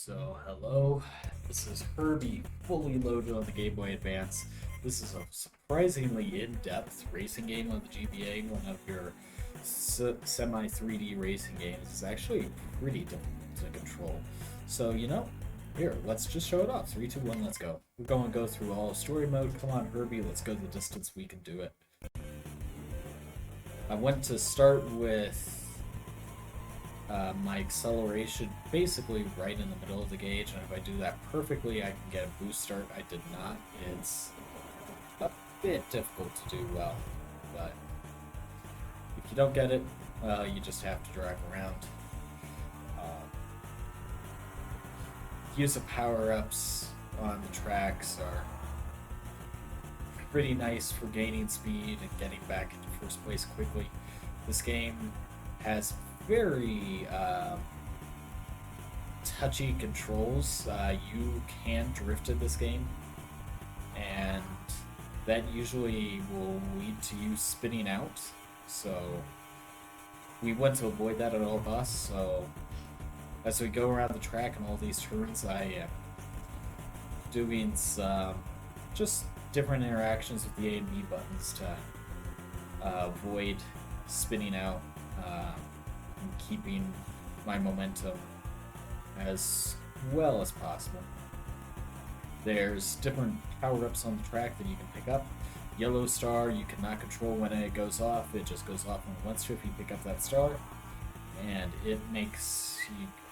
So, hello, this is Herbie, fully loaded on the Game Boy Advance. This is a surprisingly in-depth racing game on the GBA, one of your semi 3D racing games. It's actually pretty difficult to control. So, here, let's just show it off. 3, 2, 1, let's go. We're going to go through all story mode. Come on, Herbie, let's go the distance. We can do it. I went to start with my acceleration basically right in the middle of the gauge, and if I do that perfectly, I can get a boost start. I did not. It's a bit difficult to do well, but if you don't get it, you just have to drive around. Use of power-ups on the tracks are pretty nice for gaining speed and getting back into first place quickly. This game has very touchy controls. You can drift in this game, and that usually will lead to you spinning out. So we want to avoid that at all costs. So as we go around the track and all these turns, I am doing some just different interactions with the A and B buttons to avoid spinning out. Keeping my momentum as well as possible. There's different power-ups on the track that you can pick up. Yellow star, you cannot control when it goes off. It just goes off when it wants to if you pick up that star. And it makes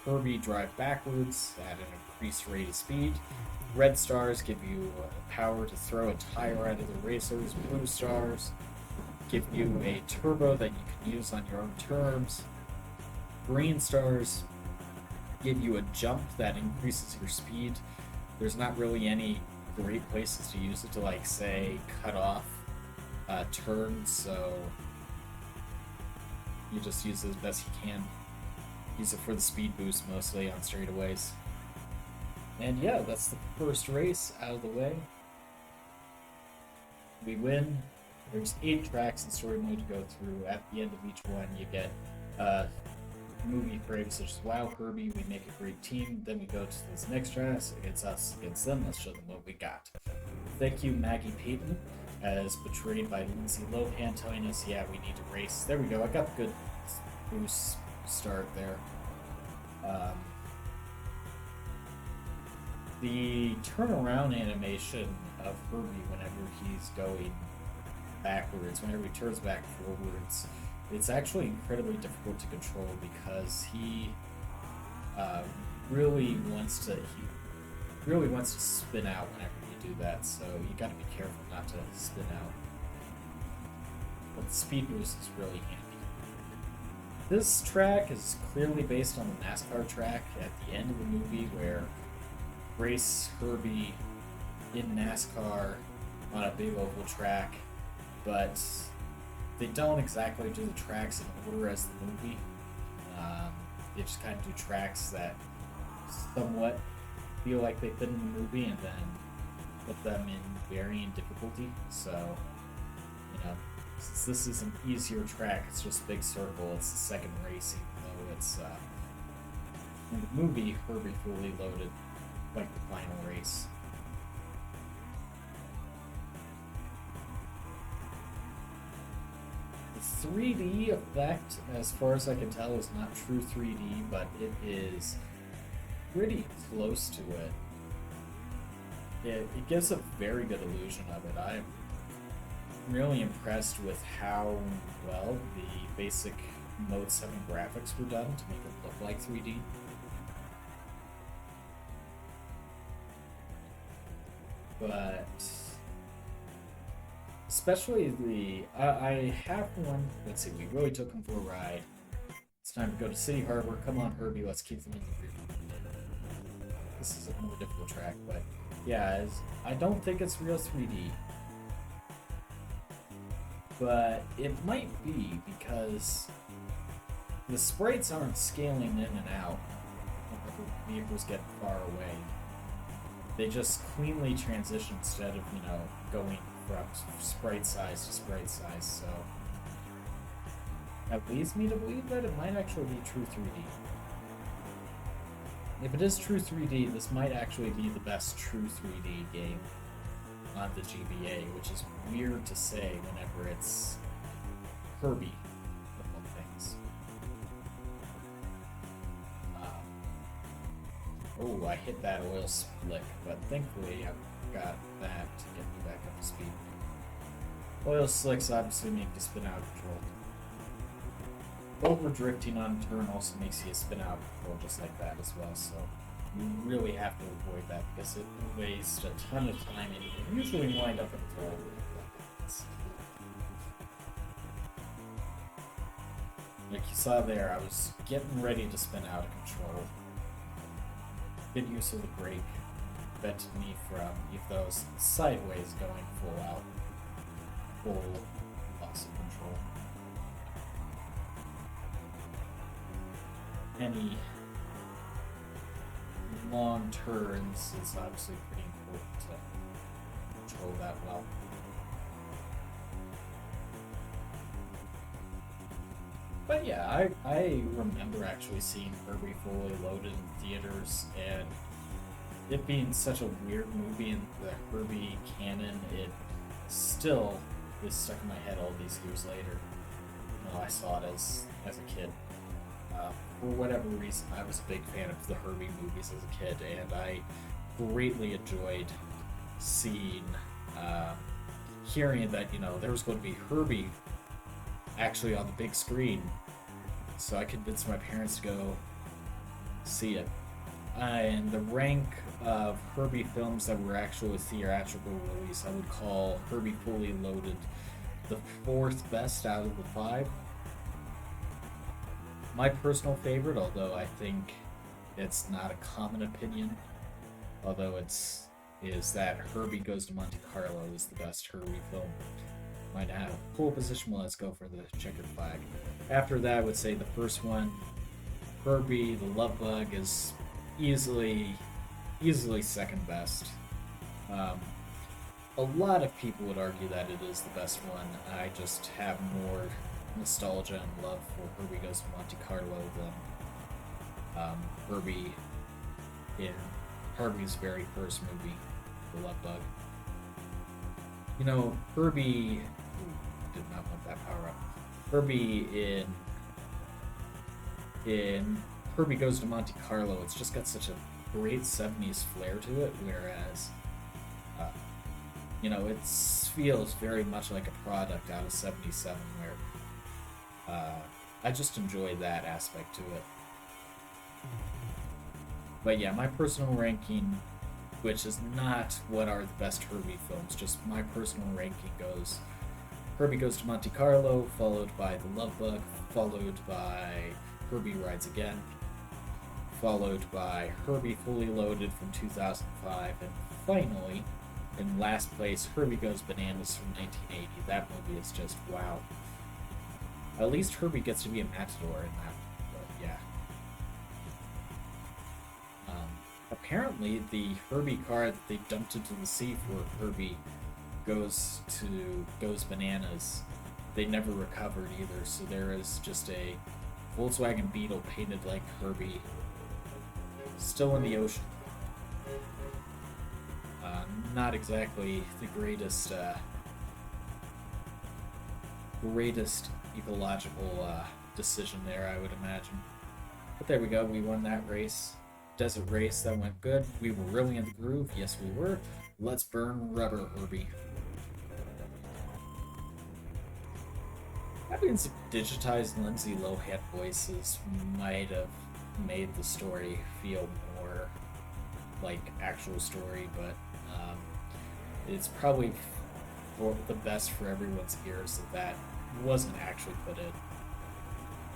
Herbie drive backwards at an increased rate of speed. Red stars give you power to throw a tire out of the racers. Blue stars give you a turbo that you can use on your own terms. Green stars give you a jump that increases your speed. There's not really any great places to use it to, like, say, cut off turns, so you just use it as best you can. Use it for the speed boost mostly on straightaways. And yeah, that's the first race out of the way. We win. There's 8 tracks in story mode to go through. At the end of each one, you get movie frames such as "Wow, Herbie, we make a great team." Then we go to this next track. It's us against them. Let's show them what we got. Thank you, Maggie Payton, as portrayed by Lindsay Lohan, telling us, yeah, we need to race. There we go. I got the good boost start there. The turnaround animation of Herbie whenever he's going backwards, whenever he turns back forwards, it's actually incredibly difficult to control because he really wants to spin out whenever you do that, so you gotta be careful not to spin out. But the speed boost is really handy. This track is clearly based on the NASCAR track at the end of the movie where race Herbie in NASCAR on a big oval track, but they don't exactly do the tracks in order as the movie. They just kind of do tracks that somewhat feel like they fit in the movie and then put them in varying difficulty. So, since this is an easier track, it's just big circle, it's the second race, even though it's in the movie, Herbie fully loaded, like the final race. The 3D effect, as far as I can tell, is not true 3D, but it is pretty close to it. It gives a very good illusion of it. I'm really impressed with how well the basic Mode 7 graphics were done to make it look like 3D. But especially I have one. Let's see, we really took him for a ride. It's time to go to City Harbor. Come on, Herbie, let's keep them in the group. This is a more difficult track, but yeah, I don't think it's real 3D. But it might be because the sprites aren't scaling in and out whenever vehicles get far away. They just cleanly transition instead of, going from sprite size to sprite size, so that leads me to believe that it might actually be true 3D. if it is true 3D, this might actually be the best true 3D game on the GBA, which is weird to say whenever it's Herbie, of all things. Oh, I hit that oil slick, but thankfully I've got that to get me back up to speed. Oil slicks obviously make you spin out of control. Over drifting on a turn also makes you spin out of control just like that as well, so you really have to avoid that because it wastes a ton of time and you usually wind up in control. Like you saw there, I was getting ready to spin out of control. Good use of the brake prevented me from, if those sideways, going full out, full loss of control. Any long turns is obviously pretty important to control that well. But yeah, I remember actually seeing Herbie fully loaded in theaters, and it being such a weird movie in the Herbie canon, it still is stuck in my head all these years later. You know, I saw it as a kid. For whatever reason, I was a big fan of the Herbie movies as a kid, and I greatly enjoyed seeing, hearing that, you know, there was going to be Herbie actually on the big screen, so I convinced my parents to go see it. And the rank of Herbie films that were actually theatrical release, I would call Herbie Fully Loaded the 4th best out of the 5. My personal favorite, although I think it's not a common opinion, although is that Herbie Goes to Monte Carlo is the best Herbie film. Might have pole position. Well, let's go for the checkered flag. After that, I would say the first one, Herbie the Love Bug, is easily second best. A lot of people would argue that it is the best one. I just have more nostalgia and love for Herbie Goes to Monte Carlo than Herbie in Herbie's very first movie, The Love Bug. You know, Herbie did not want that power up. Herbie in Herbie Goes to Monte Carlo, it's just got such a great 70s flair to it, whereas you know, it feels very much like a product out of 77, where I just enjoy that aspect to it. But yeah, my personal ranking, which is not what are the best Herbie films, just my personal ranking goes Herbie Goes to Monte Carlo, followed by The Love Bug, followed by Herbie Rides Again, followed by Herbie Fully Loaded from 2005, and finally, in last place, Herbie Goes Bananas from 1980. That movie is just wow. At least Herbie gets to be a matador in that, but yeah. Apparently, the Herbie car that they dumped into the sea for Herbie Goes Bananas, they never recovered either, so there is just a Volkswagen Beetle painted like Herbie still in the ocean. Not exactly the greatest ecological decision there, I would imagine. But there we go, we won that race. Desert race, that went good. We were really in the groove, yes we were. Let's burn rubber, Herbie. Having some digitized Lindsay Lohan voices might have made the story feel more like actual story, but it's probably for the best for everyone's ears that wasn't actually put in.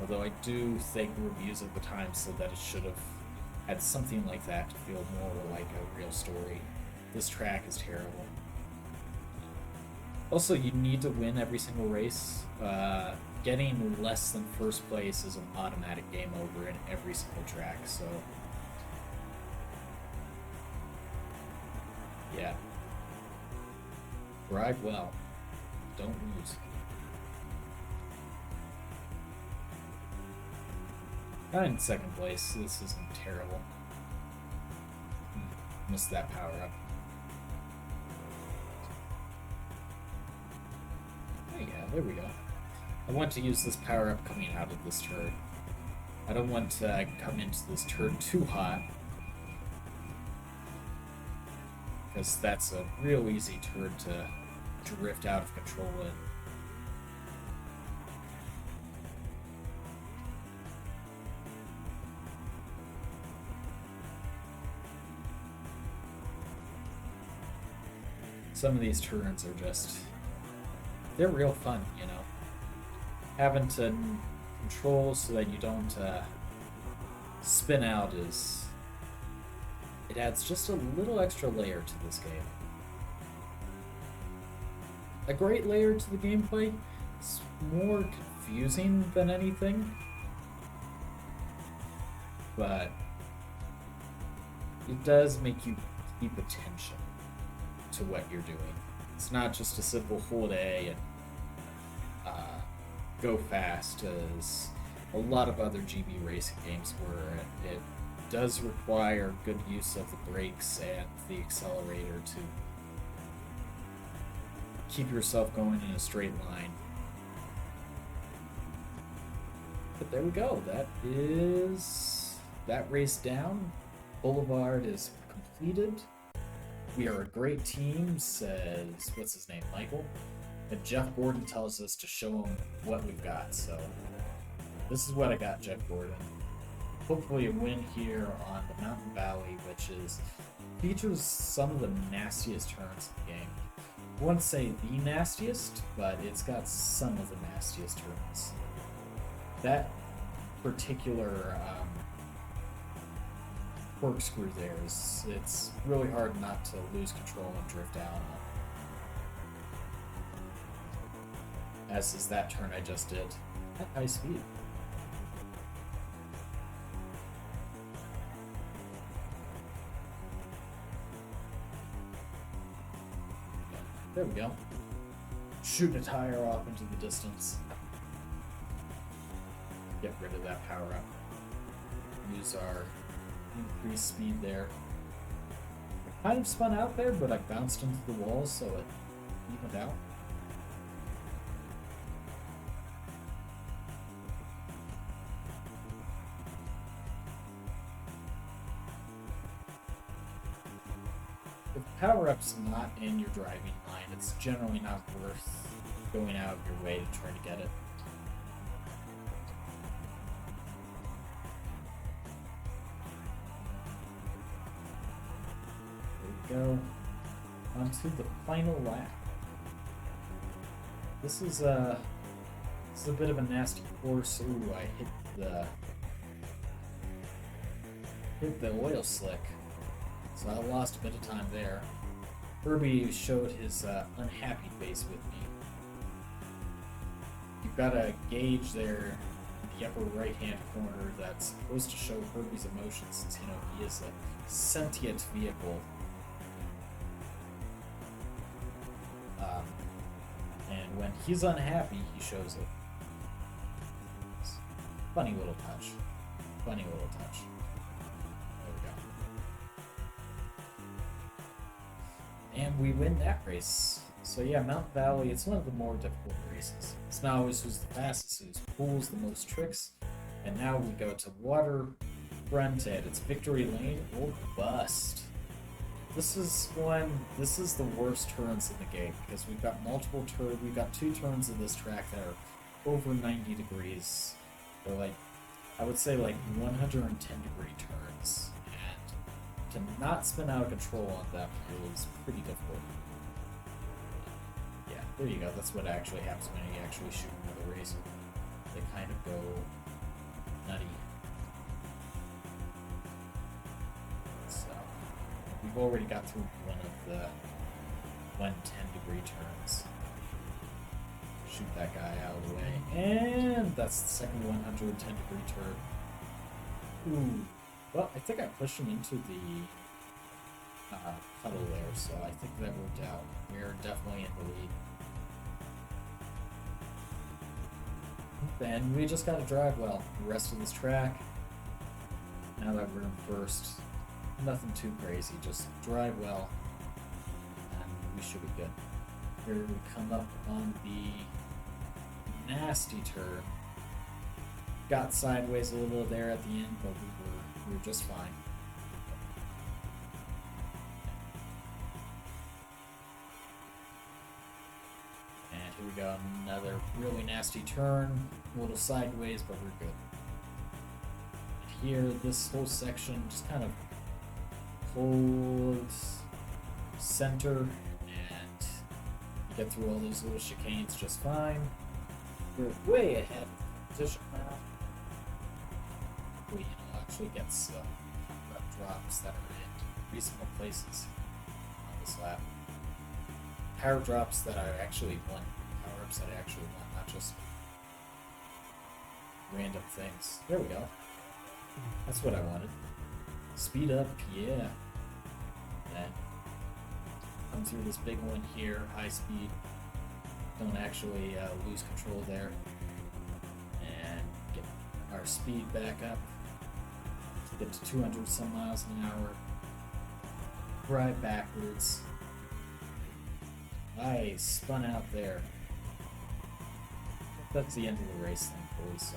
Although I do think reviews at the time said that it should have had something like that to feel more like a real story. This track is terrible. Also, you need to win every single race. Getting less than first place is an automatic game over in every single track, so yeah. Ride well. Don't lose. I'm in second place. This isn't terrible. Missed that power up. Oh yeah, there we go. I want to use this power up coming out of this turret. I don't want to come into this turret too hot, because that's a real easy turret to drift out of control in. Some of these turrets are just, they're real fun, you know. Having to control so that you don't spin out it adds just a little extra layer to this game. A great layer to the gameplay. It's more confusing than anything, but it does make you keep attention to what you're doing. It's not just a simple hold A and go fast, as a lot of other GB racing games where it does require good use of the brakes and the accelerator to keep yourself going in a straight line. But there we go. That race down. Boulevard is completed. We are a great team, says, what's his name, Michael? And Jeff Gordon tells us to show him what we've got, so this is what I got, Jeff Gordon. Hopefully a win here on the Mountain Valley, which features some of the nastiest turns in the game. I wouldn't say the nastiest, but it's got some of the nastiest turns. That particular corkscrew there it's really hard not to lose control and drift out on. As is that turn I just did at high speed. There we go. Shooting a tire off into the distance. Get rid of that power up. Use our increased speed there. Kind of spun out there, but I bounced into the wall, so it evened out. If power-up's not in your driving line, it's generally not worth going out of your way to try to get it. There we go. On to the final lap. This is a bit of a nasty course. Ooh, I hit the oil slick. So I lost a bit of time there. Herbie showed his unhappy face with me. You've got a gauge there in the upper right-hand corner that's supposed to show Herbie's emotions, since, you know, he is a sentient vehicle. And when he's unhappy, he shows it. It's a funny little touch. Funny little touch. And we win that race. So yeah, Mountain Valley, it's one of the more difficult races. It's not always who's the fastest, who's pulls the most tricks. And now we go to Waterfront and it's Victory Lane or Bust. This is the worst turns in the game, because we've got multiple turns. We've got two turns in this track that are over 90 degrees. They're like, I would say like 110 degree turns. To not spin out of control on them is pretty difficult. Yeah, there you go. That's what actually happens when you actually shoot another race. They kind of go nutty. So, we've already got through one of the 110 degree turns. Shoot that guy out of the way. And that's the second 110 degree turn. Ooh. Well, I think I pushed him into the puddle there, so I think that worked out. We're definitely in the lead. And we just gotta drive well the rest of this track. Now that we're in first, Nothing too crazy, just drive well, and we should be good. Here we come up on the nasty turn. Got sideways a little there at the end, but we were just fine. And here we go, another really nasty turn, a little sideways, but we're good. And here, this whole section just kind of holds center, and you get through all those little chicanes just fine. We're way ahead of the competition now. We actually get some drops that are in reasonable places on this lap. Power drops that I actually want, power ups that I actually want, not just random things. There we go. That's what I wanted. Speed up, yeah. Then come through this big one here, high speed. Don't actually lose control there. And get our speed back up. Get to 200 some miles an hour. Drive backwards. I spun out there. That's the end of the race, thankfully, so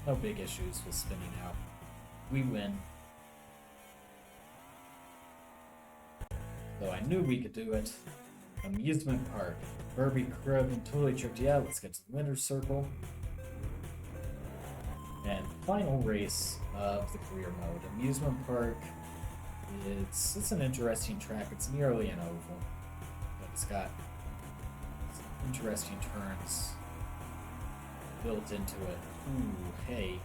no big issues with spinning out. We win. Though I knew we could do it. Amusement park. Herbie Crib totally tricked you out. Let's get to the winner's circle. And final race of the career mode. Amusement park. It's an interesting track. It's nearly an oval, but it's got some interesting turns built into it. Ooh, hey.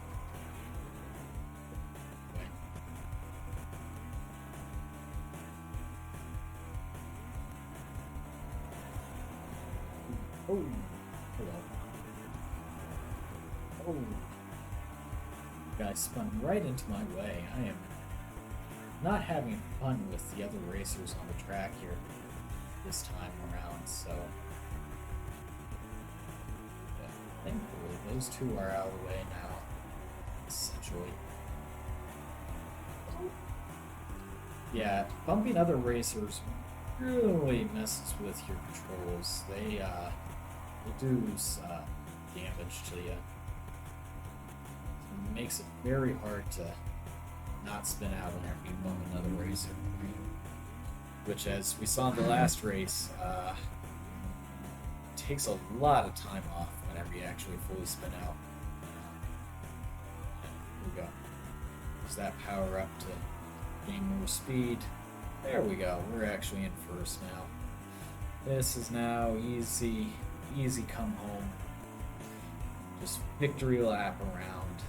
Oh, hello. Oh. Guy spun right into my way. I am not having fun with the other racers on the track here this time around, so thankfully those two are out of the way now, essentially. Yeah, bumping other racers really messes with your controls. They do damage to you. It makes it very hard to not spin out whenever you bump another racer. Which, as we saw in the last race, takes a lot of time off whenever you actually fully spin out. Here we go. Use that power up to gain more speed. There we go. We're actually in first now. This is now easy come home. Just victory lap around.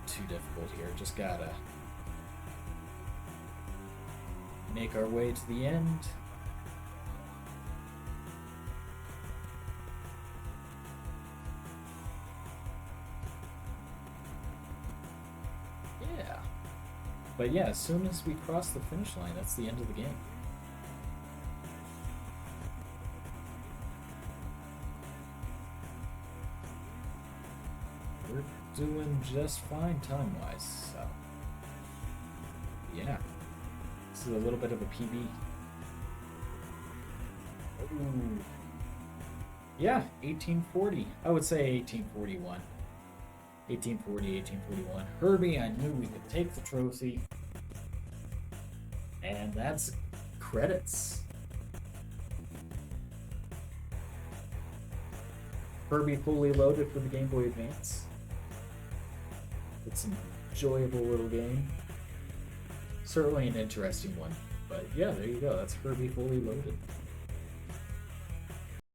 Too difficult here. Just gotta make our way to the end. Yeah. But yeah, as soon as we cross the finish line, that's the end of the game. We're doing just fine time-wise, so yeah. This is a little bit of a PB. Ooh. Yeah, 1840. I would say 1841. 1840, 1841. Herbie, I knew we could take the trophy. And that's credits. Herbie fully loaded for the Game Boy Advance. It's an enjoyable little game. Certainly an interesting one. But yeah, there you go. That's Herbie fully loaded.